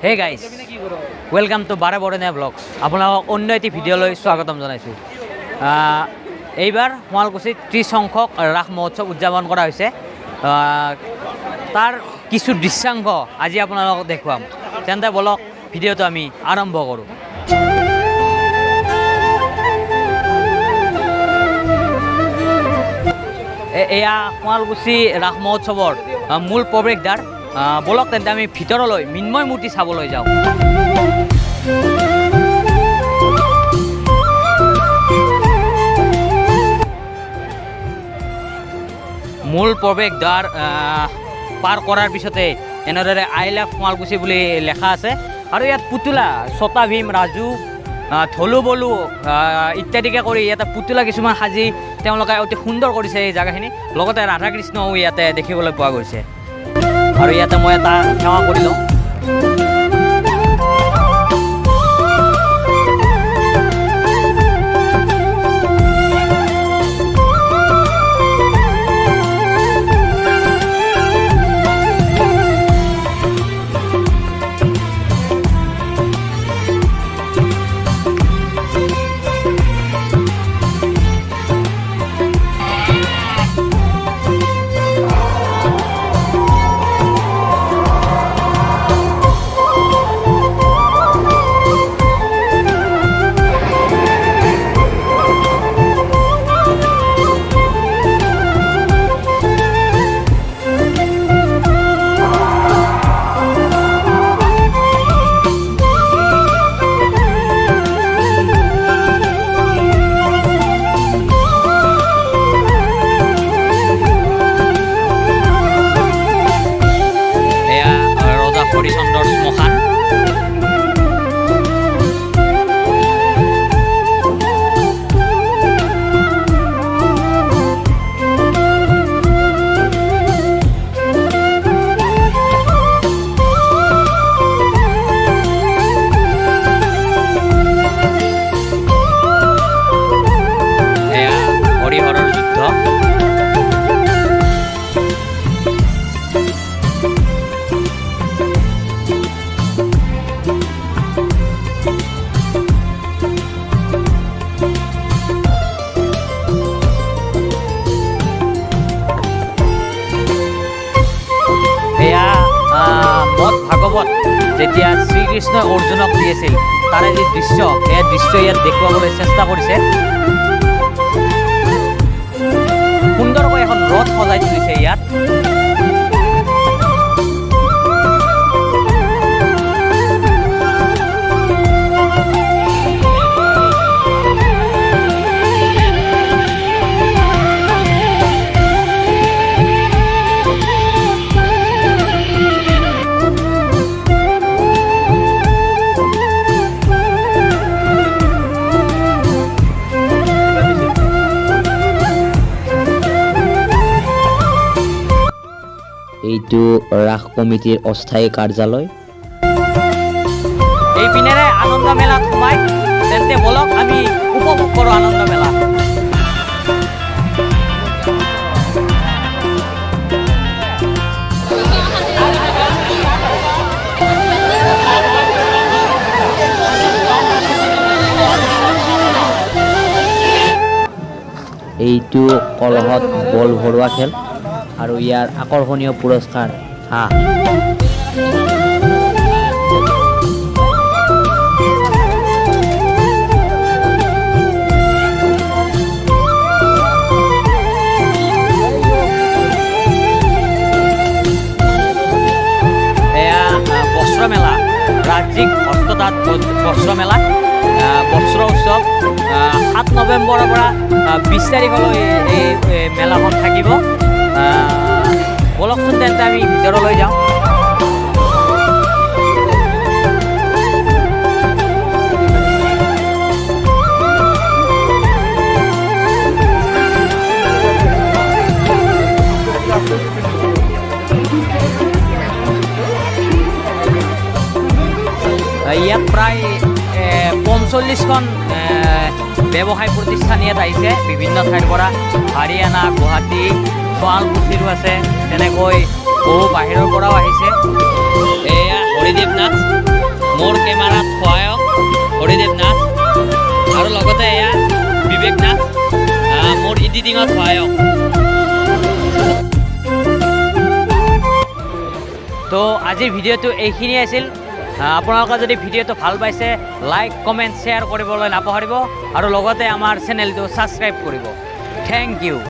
Hey guys welcome to বাৰে বৰণীয়া blogs আপোনালোকক অন্য এটি ভিডিঅ'লৈ স্বাগতম জনাইছোঁ। এইবাৰ শুৱালকুছিত 30 সংখ্যক ৰাস মহোৎসৱ উদযাপন কৰা হৈছে। তাৰ কিছু দৃশ্যাংশ আজি আপোনালোকক দেখুৱাম। তেন্তে বলক ভিডিঅ'টো আমি আৰম্ভ কৰোঁ। এয়া শুৱালকুছি ৰাস মহোৎসৱৰ মূল প্ৰৱেশদ্বাৰ। বলক তেন্তে আমি ভিতৰলৈ মৃন্ময় মূৰ্তি চাবলৈ যাওঁ। মূল প্ৰৱেশদ্বাৰ পাৰ কৰাৰ পিছতে এনেদৰে আই লাভ শুৱালকুছি বুলি লেখা আছে আৰু ইয়াত পুতলা ছটা ভীম ৰাজু ঢোলো বলো ইত্যাদিকে কৰি ইয়াতে পুতলা কিছুমান সাজি তেওঁলোকে অতি সুন্দৰ কৰিছে এই জেগাখিনি। লগতে ৰাধা কৃষ্ণও ইয়াতে দেখিবলৈ পোৱা গৈছে আৰু ইয়াতে মই এটা সেৱা কৰি লওঁ। হৰিচন্দ্ৰৰ শ্মশান। এয়া হৰিহৰৰ যুদ্ধ। মদ ভাগৱত যেতিয়া শ্ৰীকৃষ্ণই অৰ্জুনক দিয়েছিল তাৰে যি দৃশ্য, সেই দৃশ্য ইয়াত দেখুৱাবলৈ চেষ্টা কৰিছে। সুন্দৰকৈ এখন ৰথ সজাই তুলিছে ইয়াত। এইটো ৰাস কমিটিৰ অস্থায়ী কাৰ্যালয়। এই পিনেৰে আনন্দ মেলাত সোমাই তেন্তে বলক আমি উপভোগ কৰোঁ আনন্দ মেলা। এইটো কলহত বল ভৰোৱা খেল আৰু ইয়াৰ আকৰ্ষণীয় পুৰস্কাৰ হাঁহ। এয়া বস্ত্ৰমেলা, ৰাজ্যিক হস্ততাঁত বস্ত্ৰমেলা বস্ত্ৰ উৎসৱ 7 নৱেম্বৰৰ পৰা 20 তাৰিখলৈ এই মেলাখন থাকিব। বলকচোন তেন্তে আমি ভিতৰলৈ যাওঁ। ইয়াত প্ৰায় 45খন ব্যৱসায় প্ৰতিষ্ঠান ইয়াত আহিছে বিভিন্ন ঠাইৰ পৰা। হাৰিয়ানা, গুৱাহাটী, শুৱালকুছিৰো আছে, তেনেকৈ বহু বাহিৰৰ পৰাও আহিছে। এয়া হৰিদেৱ নাথ, মোৰ কেমেৰাত সহায়ক হৰিদেৱ নাথ, আৰু লগতে এয়া বিবেক নাথ, মোৰ এডিটিঙত সহায়ক। তো আজিৰ ভিডিঅ'টো এইখিনিয়ে আছিল। আপোনালোকে যদি ভিডিঅ'টো ভাল পাইছে লাইক কমেণ্ট শ্বেয়াৰ কৰিবলৈ নাপাহৰিব আৰু লগতে আমাৰ চেনেলটো ছাবস্ক্ৰাইব কৰিব। Thank U.